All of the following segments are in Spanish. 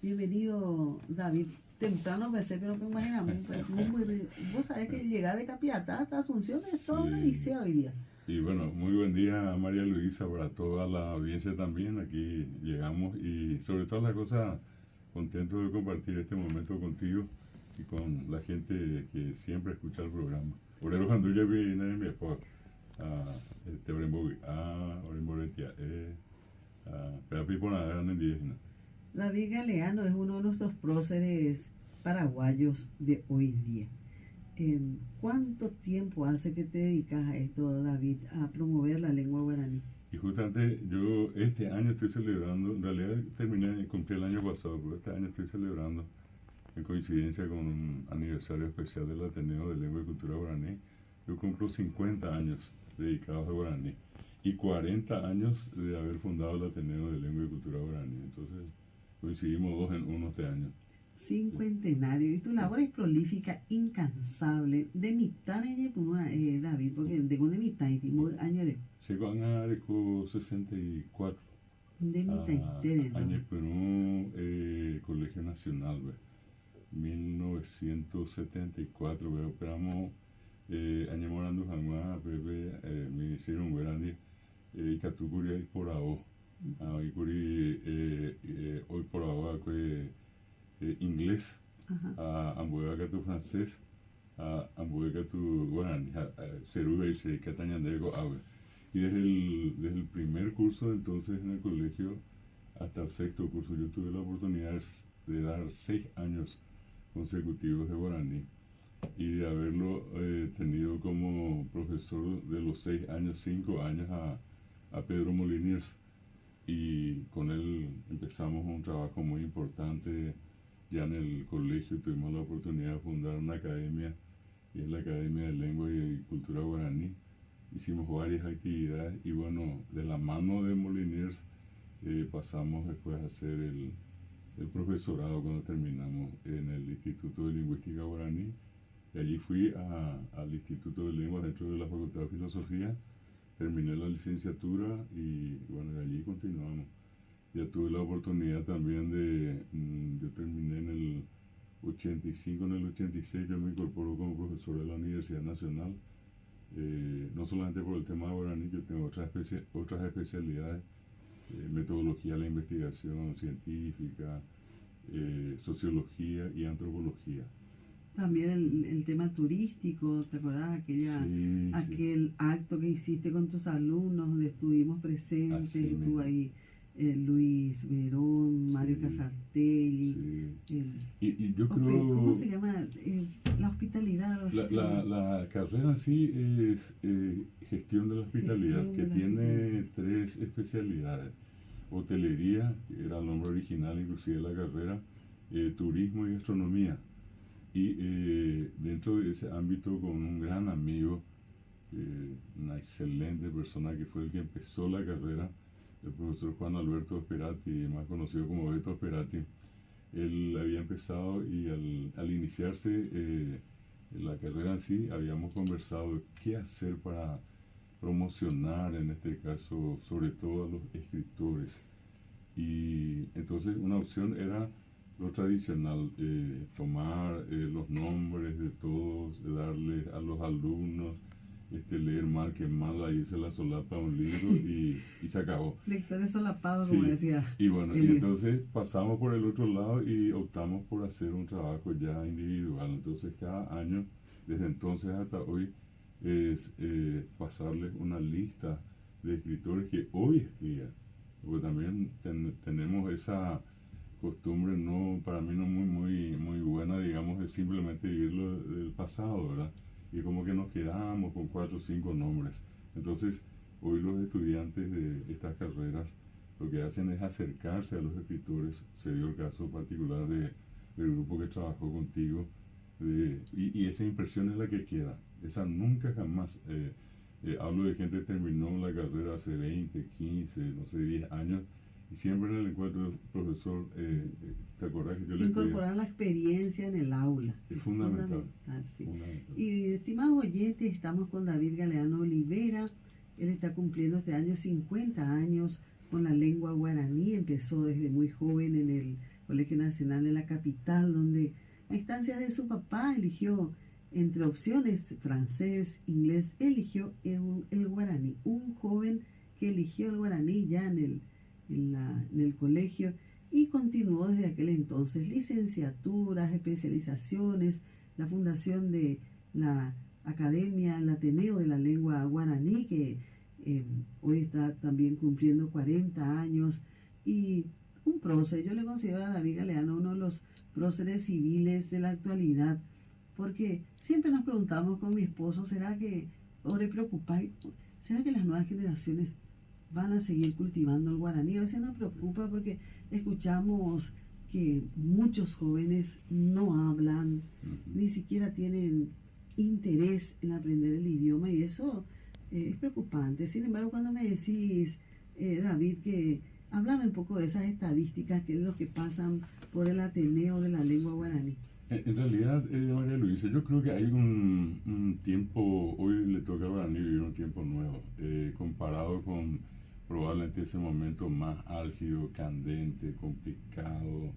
Bienvenido, David. Temprano empecé, pero me imaginamos, vos sabés que llegar de Capiatá hasta Asunción es toda una Sí, odisea hoy día. y bueno, muy buen día María Luisa, para toda la audiencia también. Aquí llegamos y sobre todas las cosas, contento de compartir este momento contigo y con la gente que siempre escucha el programa. Orero cuando ya viene mi esposa, este Orembogi, Oremboretia, pero por nada, no indígena. David Galeano es uno de nuestros próceres paraguayos de hoy día. ¿Cuánto tiempo hace que te dedicas a esto, David, a promover la lengua guaraní? Y justamente yo este año estoy celebrando, en realidad terminé, cumplí el año pasado, pero este año estoy celebrando en coincidencia con un aniversario especial del Ateneo de Lengua y Cultura Guaraní. Yo cumplo 50 años dedicados a guaraní y 40 años de haber fundado el Ateneo de Lengua y Cultura Guaraní. Entonces coincidimos dos en uno este año. Cincuentenario, y tu labor es prolífica, incansable, de mitad en David, porque de mitad y año Llegó a Areco 64, de mitad entera, año entonces. Perú, Colegio Nacional, 1974, operamos año morando jamás, bebé, me hicieron grande, y Catucuria y por ahora. Y curi hoy por ahora que inglés, ambuega tu francés, ambuega tu guarani, ceruga y se catañandego, y desde el primer curso entonces en el colegio hasta el sexto curso yo tuve la oportunidad de dar 6 años consecutivos de guaraní y de haberlo tenido como profesor de los 6 años, 5 años a Pedro Moliniers, y con él empezamos un trabajo muy importante ya en el colegio. Tuvimos la oportunidad de fundar una academia, y es la Academia de Lengua y Cultura Guaraní. Hicimos varias actividades y bueno, de la mano de Moliniers pasamos después a hacer el profesorado cuando terminamos en el Instituto de Lingüística Guaraní. Y allí fui al Instituto de Lengua dentro de la Facultad de Filosofía, terminé la licenciatura y bueno, de allí continuamos. Ya tuve la oportunidad también yo terminé en el 85, en el 86 yo me incorporo como profesor de la Universidad Nacional, no solamente por el tema de guaraní, yo tengo otras especialidades, metodología de la investigación científica, sociología y antropología. También el tema turístico, ¿te acordás? Sí, sí. Aquel acto que hiciste con tus alumnos donde estuvimos presentes, Así estuvo mismo. ahí Luis Verón, Mario Sí, Casartelli, sí. el, Y yo ¿cómo creo se llama? La hospitalidad, algo así la, se llama. la, la carrera en sí es gestión de la hospitalidad, Gestión que de la hospitalidad. tiene tres especialidades: hotelería, que era el nombre original inclusive de la carrera, turismo y gastronomía. Y dentro de ese ámbito, con un gran amigo, una excelente persona que fue el que empezó la carrera, el profesor Juan Alberto Sperati, más conocido como Beto Sperati. Él había empezado y al iniciarse la carrera en sí, habíamos conversado qué hacer para promocionar, en este caso, sobre todo a los escritores. Y entonces una opción era lo tradicional, tomar los nombres de todos, de darles a los alumnos, leer mal que mal, ahí se la solapa un libro y se acabó. Lectores solapados, como Sí, decía y bueno, y Elio. entonces pasamos por el otro lado y optamos por hacer un trabajo ya individual. Entonces cada año, desde entonces hasta hoy, es pasarles una lista de escritores que hoy escriben, porque también tenemos esa costumbre, no, para mí no muy buena, digamos, de simplemente vivir lo del pasado, ¿verdad? Y como que nos quedamos con 4 o 5 nombres. Entonces, hoy los estudiantes de estas carreras lo que hacen es acercarse a los escritores. Se dio el caso particular del grupo que trabajó contigo, y esa impresión es la que queda. Esa nunca jamás, hablo de gente que terminó la carrera hace 20, 15, no sé, 10 años, y siempre en el encuentro, profesor, ¿te acordás que yo le pedí? Incorporar la experiencia en el aula. Es fundamental. Sí. Fundamental. Y estimados oyentes, estamos con David Galeano Olivera. Él está cumpliendo este año 50 años con la lengua guaraní. Empezó desde muy joven en el Colegio Nacional de la capital, donde a instancias de su papá eligió entre opciones francés, inglés, eligió el guaraní. Un joven que eligió el guaraní ya en el colegio y continuó desde aquel entonces licenciaturas, especializaciones, la fundación de la Academia, el Ateneo de la Lengua Guaraní, que hoy está también cumpliendo 40 años, y un prócer. Yo le considero a David Galeano uno de los próceres civiles de la actualidad, porque siempre nos preguntamos con mi esposo, ¿será que, o le preocupáis, será que las nuevas generaciones van a seguir cultivando el guaraní? A veces nos preocupa porque escuchamos que muchos jóvenes no hablan, ni siquiera tienen interés en aprender el idioma, y eso es preocupante. Sin embargo, cuando me decís, David, que hablame un poco de esas estadísticas, que es lo que pasan por el Ateneo de la Lengua Guaraní. En realidad, María Luisa, yo creo que hay un tiempo, hoy le toca al guaraní vivir un tiempo nuevo, comparado con probablemente ese momento más álgido, candente, complicado,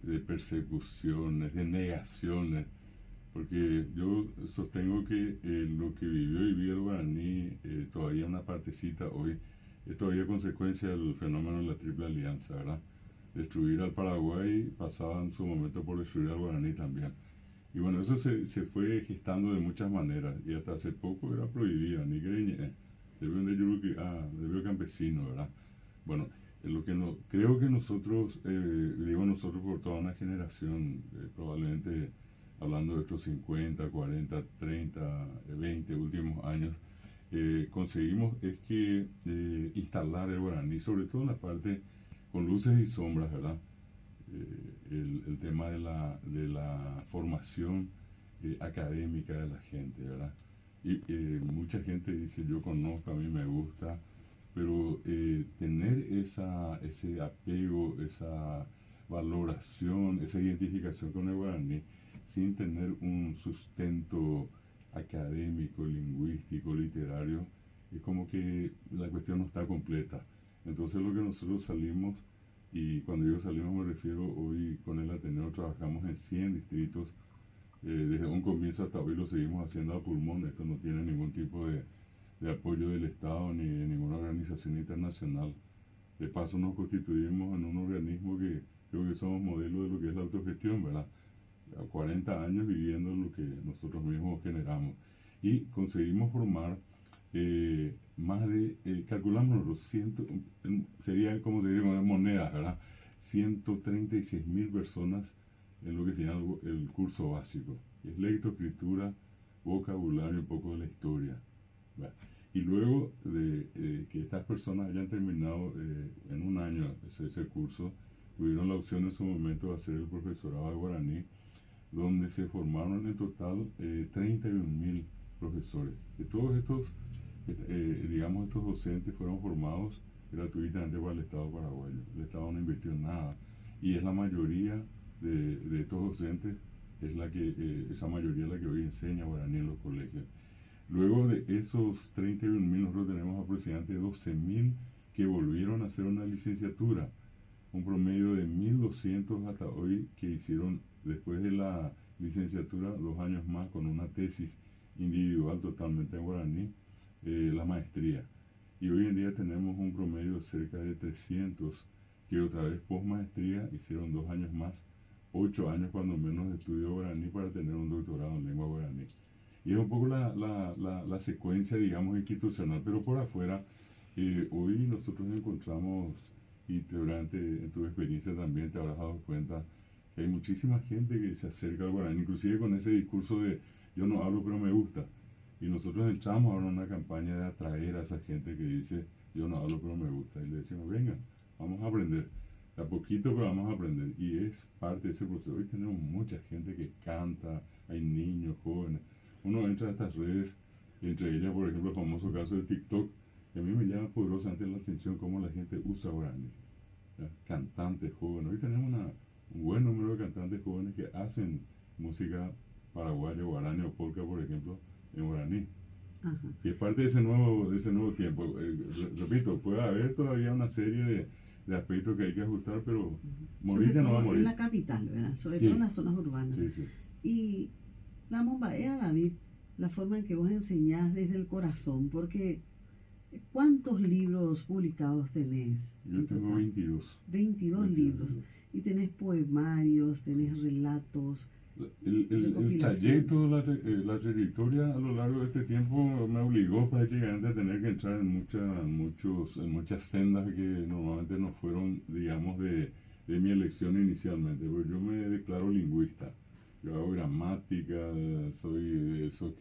de persecuciones, de negaciones, porque yo sostengo que lo que vivió y vive el guaraní, todavía una partecita hoy, es todavía consecuencia del fenómeno de la Triple Alianza, ¿verdad? Destruir al Paraguay pasaba en su momento por destruir al guaraní también. Y bueno, eso se fue gestando de muchas maneras, y hasta hace poco era prohibida, ni greñe, debió campesino, ¿verdad? Bueno, lo que no, creo que nosotros, digo nosotros por toda una generación, probablemente hablando de estos 50, 40, 30, 20 últimos años, conseguimos es que instalar el guaraní, sobre todo en la parte con luces y sombras, ¿verdad? El tema de la formación académica de la gente, ¿verdad? Y mucha gente dice, yo conozco, a mí me gusta, pero tener ese apego, esa valoración, esa identificación con el guaraní, sin tener un sustento académico, lingüístico, literario, es como que la cuestión no está completa. Entonces lo que nosotros salimos, y cuando digo salimos me refiero, hoy con el Ateneo trabajamos en 100 distritos, desde un comienzo hasta hoy lo seguimos haciendo a pulmón. Esto no tiene ningún tipo de apoyo del Estado ni de ninguna organización internacional. De paso nos constituimos en un organismo que creo que somos modelo de lo que es la autogestión, ¿verdad? A 40 años viviendo lo que nosotros mismos generamos. Y conseguimos formar más de, calculamos los sería como se dice, monedas, ¿verdad? 136.000 personas en lo que se llama el curso básico. Es lectoescritura, vocabulario, un poco de la historia, ¿verdad? Y luego de que estas personas hayan terminado en un año ese curso, tuvieron la opción en su momento de hacer el profesorado de guaraní, donde se formaron en total 31.000 profesores. Y todos estos, digamos, estos docentes fueron formados gratuitamente por el Estado paraguayo. El Estado no invirtió nada. Y es la mayoría de estos docentes, esa mayoría es la que hoy enseña guaraní en los colegios. Luego de esos 31.000, nosotros tenemos aproximadamente 12.000 que volvieron a hacer una licenciatura, un promedio de 1.200 hasta hoy que hicieron después de la licenciatura 2 años más con una tesis individual totalmente en guaraní, la maestría. Y hoy en día tenemos un promedio de cerca de 300 que otra vez post maestría hicieron 2 años más, 8 años cuando menos de estudio guaraní para tener un doctorado en lengua guaraní. Y es un poco la secuencia, digamos, institucional, pero por afuera, hoy nosotros encontramos, y durante en tu experiencia también te habrás dado cuenta, que hay muchísima gente que se acerca al guaraní, inclusive con ese discurso de yo no hablo pero me gusta. Y nosotros entramos ahora en una campaña de atraer a esa gente que dice yo no hablo pero me gusta. Y le decimos, vengan, vamos a aprender. De a poquito pero vamos a aprender. Y es parte de ese proceso. Hoy tenemos mucha gente que canta, hay niños, jóvenes. Uno entra a estas redes, entre ellas, por ejemplo, el famoso caso de TikTok, que a mí me llama poderosamente la atención cómo la gente usa guaraní. Cantantes jóvenes. Hoy tenemos un buen número de cantantes jóvenes que hacen música paraguaya, guaraní o polka, por ejemplo, en guaraní. Y es parte de ese nuevo tiempo. Repito, puede haber todavía una serie de aspectos que hay que ajustar, pero Ujú. morir Sobre ya no va a todo morir. en la capital, ¿verdad? Sobre Sí. todo en las zonas urbanas. Sí, sí. Y la mombaea, David, la forma en que vos enseñás desde el corazón, porque ¿cuántos libros publicados tenés Yo en tengo total? 22. 22 libros. Y tenés poemarios, tenés relatos, El recopilaciones. trayecto, la trayectoria a lo largo de este tiempo me obligó prácticamente a tener que entrar en muchas sendas que normalmente no fueron, digamos, de mi elección inicialmente. Porque yo me declaro lingüista. Yo hago gramática, soy de esos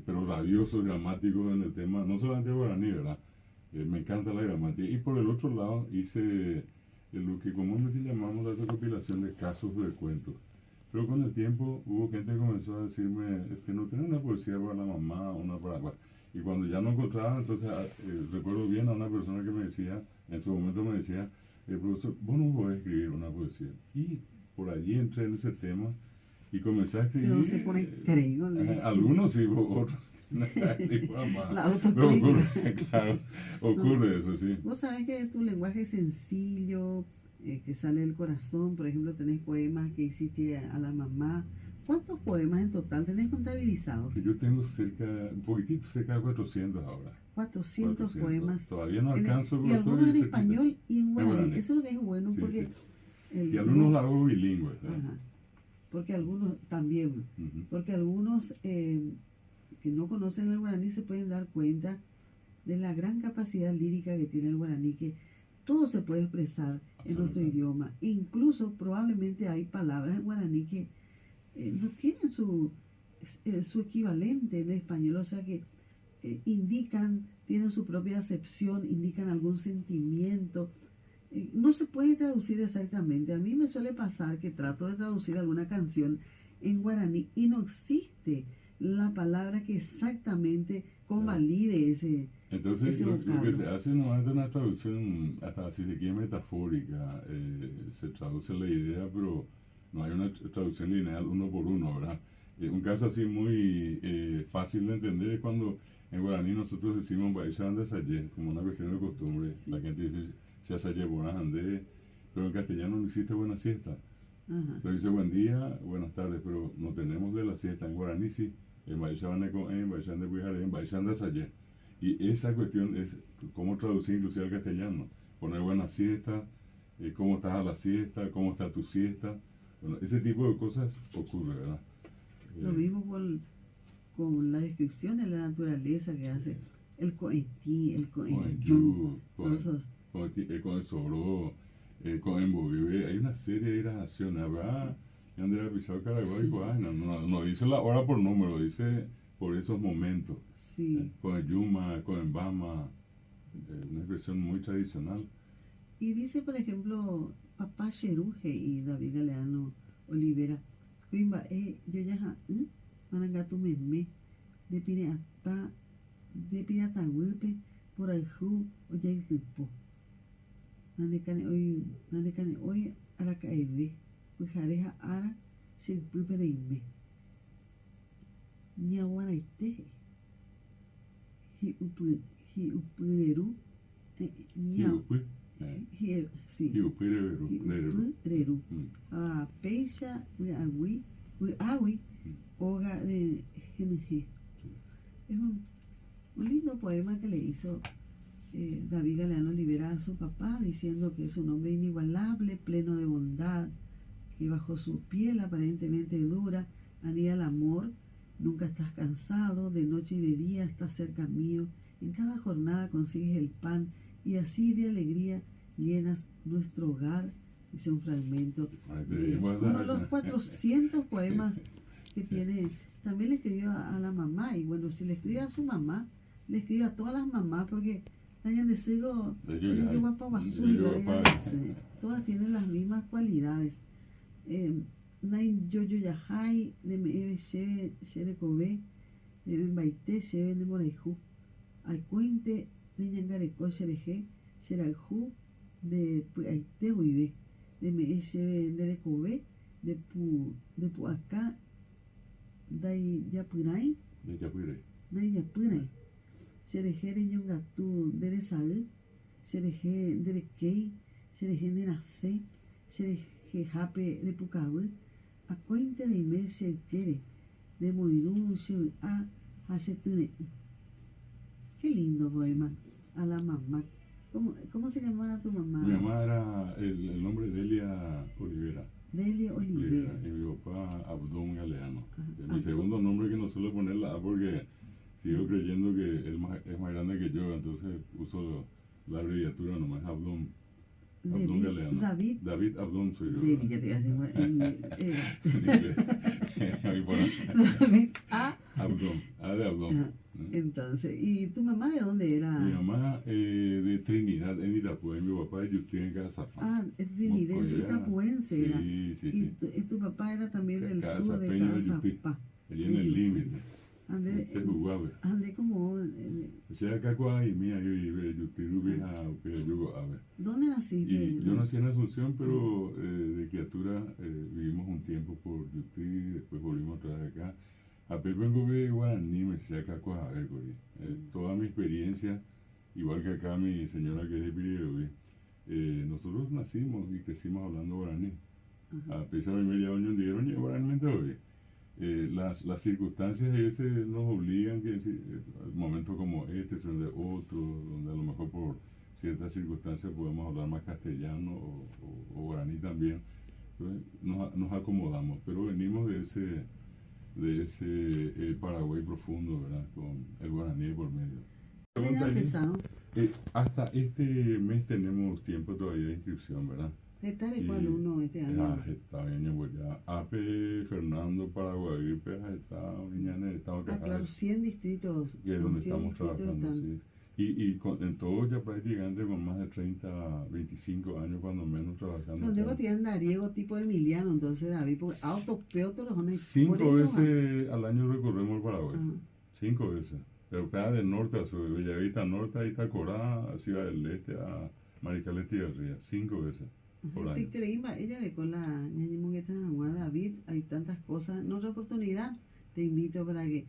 pero rabioso gramático en el tema, no solamente guaraní, ¿verdad? Me encanta la gramática. Y por el otro lado hice lo que comúnmente llamamos la recopilación de casos de cuentos. Pero con el tiempo hubo gente que comenzó a decirme, no tenés una poesía para la mamá, una para... Bueno, y cuando ya no encontraba, entonces recuerdo bien a una persona que me decía, en su momento me decía, profesor, vos no podés escribir una poesía. Y por allí entré en ese tema y comencé a escribir. Pero no se pone creo. Algunos sí, otros. La Pero ocurre, autocrítica. claro, ocurre No, eso, sí. vos sabés que tu lenguaje es sencillo, que sale del corazón. Por ejemplo, tenés poemas que hiciste a la mamá. ¿Cuántos poemas en total tenés contabilizados? Yo tengo un poquitito cerca de 400 ahora. 400 poemas. Todavía no En alcanzo, y pero algunos estoy en cerquita. español y en En guaraní. guaraní. Eso es lo que es bueno Sí, porque sí. Y algunos los hago bilingües. Ajá. Porque algunos también, Ujú. porque algunos que no conocen el guaraní se pueden dar cuenta de la gran capacidad lírica que tiene el guaraní, que todo se puede expresar en nuestro idioma. Incluso probablemente hay palabras en guaraní que no tienen su equivalente en español, o sea que tienen su propia acepción, indican algún sentimiento. No se puede traducir exactamente. A mí me suele pasar que trato de traducir alguna canción en guaraní y no existe la palabra que exactamente convalide Entonces, ese lo que vocablo. se hace no es una traducción, hasta si se quiere metafórica, se traduce la idea, pero no hay una traducción lineal uno por uno, ¿verdad? Un caso así muy fácil de entender es cuando en guaraní nosotros decimos Baishan de Sayé, como una cuestión de costumbre. Sí. La gente dice se Sayé buenas andé, pero en castellano no existe buena siesta. Ajá. Lo dice buen día, buenas tardes, pero no tenemos de la siesta. En guaraní sí, en Baishan de Coen, Baishan de Cuijaré, en Baishan de Sayé. Y esa cuestión es cómo traducir inclusive al castellano. Poner buena siesta, cómo estás a la siesta, cómo está tu siesta. Bueno, ese tipo de cosas ocurre, ¿verdad? Lo mismo con la descripción de la naturaleza que hace el coentí, el coenyu, con el Soró, con el Bovive. Hay una serie de grabaciones, ¿verdad? Andrea Pizarro Caraguay, no dice la hora por número, dice por esos momentos. Sí. Con el Yuma, con el Bama, una expresión muy tradicional. Y dice, por ejemplo, Papá Cheruje y David Galeano Olivera, Cuimba, yo ya manangatu meme, de pirata huepe, por ahí o ya tipo. Nande cane hoy, ara caeve, cuijareja ara, se pupere ime. Ñaguara ite, hi upureru, Hiupireru. A peixa, agui, oga de GNG. Es un lindo poema que le hizo David Galeano Olivera a su papá, diciendo que es un hombre inigualable, pleno de bondad, que bajo su piel aparentemente dura anida el amor. Nunca estás cansado, de noche y de día estás cerca mío. En cada jornada consigues el pan y así de alegría llenas nuestro hogar. Dice un fragmento de uno de los 400 poemas que tiene. También le escribió a la mamá, y bueno, si le escribe a su mamá, le escribe a todas las mamás, porque hayan de sigo, todas tienen las mismas cualidades. Nain Yoyo Yahai, de Mebe Shere Kobe, de Membaite, Sheben de Moreju, Acuinte, de Yangareco Shereje, Sheraju, de Puaite Huive, de Mebe Sheben de Kobe, de Puacá, Dai Yapurai, Dai Yapurai, Shereje de Yongatu de Resaú, Xereje Derekei, Xereje Neracé, Xereje Jape Repucabu, Acuente de Ime Xeukere, de Moirú Xeua Hasetune. Qué lindo poema. A la mamá. ¿Cómo se llamaba tu mamá? Mi mamá era el nombre de Delia Olivera. Delia Olivera. Y mi papá Abdón Galeano. Ajá. Mi segundo nombre que no suelo poner la A porque sigo creyendo que él es más grande que yo, entonces uso la abreviatura nomás, Abdón. Abdón Galeano. David Abdón soy yo. David, ya te iba a decir. David Abdón. A de Abdón. Ajá. Entonces, ¿y tu mamá de dónde era? Mi mamá de Trinidad, en Itapué, mi papá de Yutí en Casapá. Ah, es trinidense, itapuense era. Sí. Y tu papá era también del sur de Casapá. Allí en el límite. Andé como... O sea, acá y mía, yo iba, Yutí, Rubia, yo ave. ¿Dónde naciste? Y yo nací en Asunción, pero de criatura vivimos un tiempo por Yutí, después volvimos otra vez acá. A Pepe Ngove Guaraní me decía acá a ver, toda mi experiencia, igual que acá mi señora que es de Piribebuy, nosotros nacimos y crecimos hablando guaraní. A pesar de media año dieron igualmente hoy. Las circunstancias ese nos obligan que momentos como este son de otros, donde a lo mejor por ciertas circunstancias podemos hablar más castellano o guaraní también. Entonces, nos acomodamos, pero venimos de ese Paraguay profundo, ¿verdad? Con el guaraní por medio. ¿Sí ya empezaron? Hasta este mes tenemos tiempo todavía de inscripción, ¿verdad? ¿Está de cuál uno este año? Está bien, pues ya. Ape, Fernando, Paraguay, está en el estado de Cajares. Claro, 100 distritos. Que es donde estamos trabajando, sí. Y en todo ya prácticamente con más de 30, 25 años cuando menos trabajando. No tengo tienda Dariego tipo Emiliano, entonces David, porque autopeótoros son 5 veces al año recorremos el Paraguay. 5 veces. Pero cada de norte a sur, Bellavista Norte, a Itacorá, a Ciudad del Este, a Mariscal Estigarría. 5 veces por año. Ella le con la ñañimugueta David, hay tantas cosas. En otra oportunidad te invito para que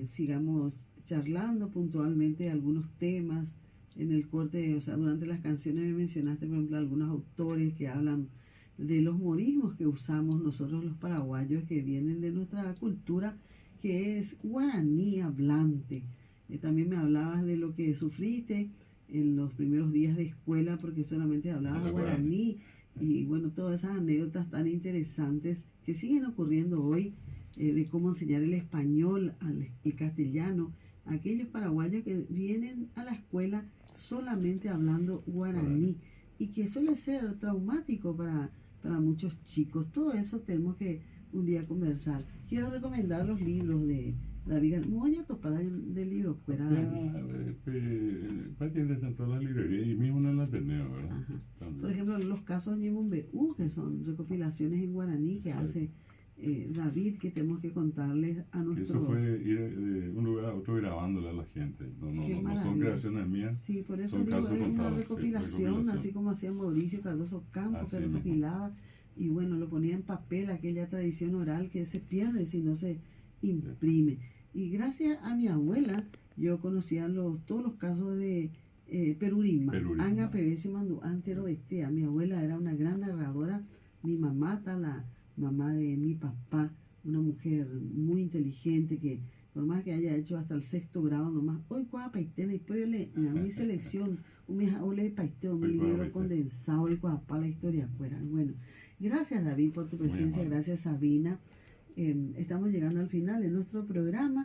sigamos charlando puntualmente algunos temas en el corte, o sea, durante las canciones me mencionaste, por ejemplo, algunos autores que hablan de los modismos que usamos nosotros los paraguayos, que vienen de nuestra cultura, que es guaraní hablante. También me hablabas de lo que sufriste en los primeros días de escuela, porque solamente hablabas guaraní, y bueno, todas esas anécdotas tan interesantes que siguen ocurriendo hoy, de cómo enseñar el español, el castellano, aquellos paraguayos que vienen a la escuela solamente hablando guaraní y que suele ser traumático para muchos chicos. Todo eso tenemos que un día conversar. Quiero recomendar los libros de David. Voy a topar del libro fuera de prácticamente en todas las librerías y mismo en el Ateneo, ¿verdad? Por ejemplo, los casos de Ñemumbeú, que son recopilaciones en guaraní que hace David, que tenemos que contarles a nuestros... Eso fue ir de un lugar a otro grabándole a la gente. No son creaciones mías. Sí, por eso digo, es una recopilación, así como hacía Mauricio Cardoso Campos, que recopilaba y bueno, lo ponía en papel, aquella tradición oral que se pierde si no se imprime. Y gracias a mi abuela, yo conocía todos los casos de Perurima. Anga Pebesi Mandu Antero Bestia. Mi abuela era una gran narradora. Mi mamá, la mamá de mi papá, una mujer muy inteligente que por más que haya hecho hasta el 6º grado nomás, hoy cuá paitena y pero mi selección, mi paiteo, mi libro condensado y cuá la historia fuera. Bueno, gracias David por tu presencia, gracias Sabina. Estamos llegando al final de nuestro programa.